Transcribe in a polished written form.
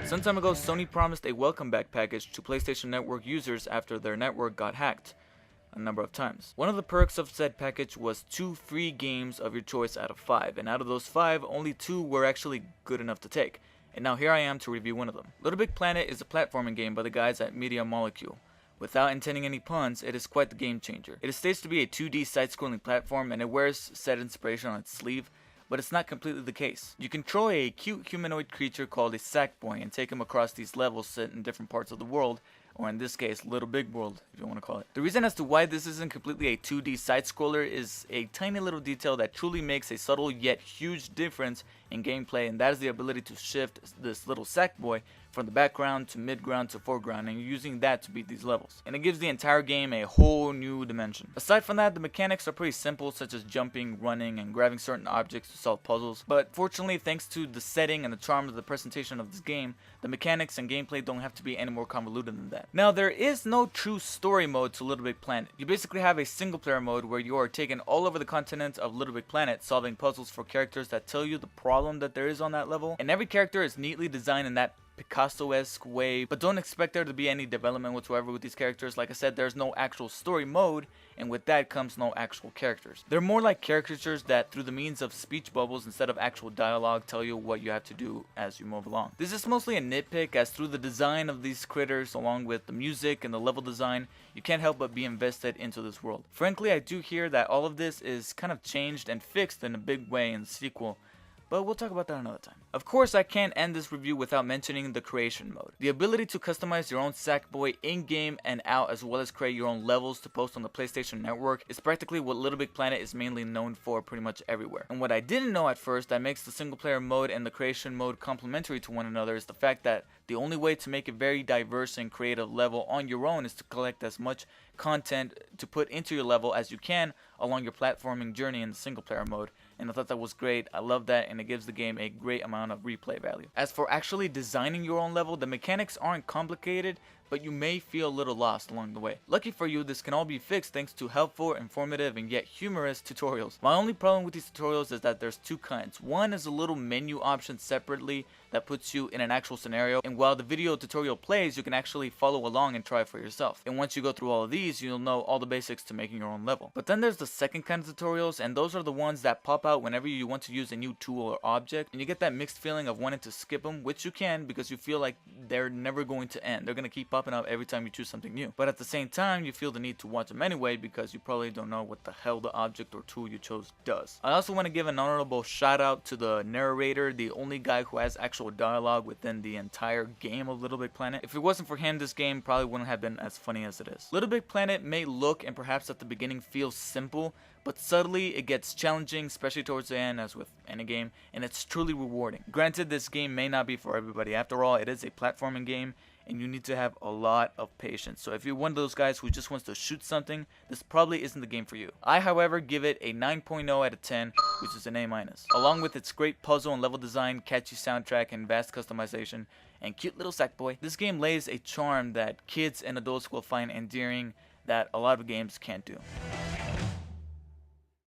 Some time ago, Sony promised a welcome back package to PlayStation Network users after their network got hacked a number of times. One of the perks of said package was 2 free games of your choice out of 5, and out of those 5, only 2 were actually good enough to take. And now here I am to review one of them. LittleBigPlanet is a platforming game by the guys at Media Molecule. Without intending any puns, it is quite the game changer. It is staged to be a 2D side-scrolling platform, and it wears said inspiration on its sleeve, but it's not completely the case. You control a cute humanoid creature called a Sackboy and take him across these levels set in different parts of the world, or in this case, Little Big World, if you want to call it. The reason as to why this isn't completely a 2D side-scroller is a tiny little detail that truly makes a subtle yet huge difference in gameplay, and that is the ability to shift this little Sackboy from the background to midground to foreground, and you're using that to beat these levels. And it gives the entire game a whole new dimension. Aside from that, the mechanics are pretty simple, such as jumping, running, and grabbing certain objects to solve puzzles, but fortunately, thanks to the setting and the charm of the presentation of this game, the mechanics and gameplay don't have to be any more convoluted than that. Now, there is no true story mode to LittleBigPlanet. You basically have a single player mode where you are taken all over the continent of LittleBigPlanet, solving puzzles for characters that tell you the problem that there is on that level, and every character is neatly designed in that Picasso-esque way, but don't expect there to be any development whatsoever with these characters. Like I said, there's no actual story mode, and with that comes no actual characters. They're more like caricatures that, through the means of speech bubbles instead of actual dialogue, tell you what you have to do as you move along. This is mostly a nitpick, as through the design of these critters, along with the music and the level design, you can't help but be invested into this world. Frankly, I do hear that all of this is kind of changed and fixed in a big way in the sequel, but we'll talk about that another time. Of course, I can't end this review without mentioning the creation mode. The ability to customize your own Sackboy in-game and out, as well as create your own levels to post on the PlayStation Network, is practically what LittleBigPlanet is mainly known for pretty much everywhere. And what I didn't know at first that makes the single player mode and the creation mode complementary to one another is the fact that the only way to make a very diverse and creative level on your own is to collect as much content to put into your level as you can along your platforming journey in the single player mode. And I thought that was great. I love that, and it gives the game a great amount of replay value. As for actually designing your own level, the mechanics aren't complicated, but you may feel a little lost along the way. Lucky for you, this can all be fixed thanks to helpful, informative, and yet humorous tutorials. My only problem with these tutorials is that there's 2 kinds. One is a little menu option separately that puts you in an actual scenario, and while the video tutorial plays, you can actually follow along and try it for yourself. And once you go through all of these, you'll know all the basics to making your own level. But then there's the second kind of tutorials, and those are the ones that pop out whenever you want to use a new tool or object, and you get that mixed feeling of wanting to skip them, which you can because you feel like they're never going to end. They're going to keep popping up every time you choose something new. But at the same time, you feel the need to watch them anyway because you probably don't know what the hell the object or tool you chose does. I also want to give an honorable shout out to the narrator, the only guy who has actual dialogue within the entire game of LittleBigPlanet. If it wasn't for him, this game probably wouldn't have been as funny as it is. LittleBigPlanet may look and perhaps at the beginning feel simple, but subtly it gets challenging, especially towards the end, as with any game, and it's truly rewarding. Granted, this game may not be for everybody. After all, it is a platforming game, and you need to have a lot of patience. So if you're one of those guys who just wants to shoot something, this probably isn't the game for you. I, however, give it a 9.0 out of 10, which is an A-. Along with its great puzzle and level design, catchy soundtrack, and vast customization, and cute little Sackboy, this game lays a charm that kids and adults will find endearing that a lot of games can't do.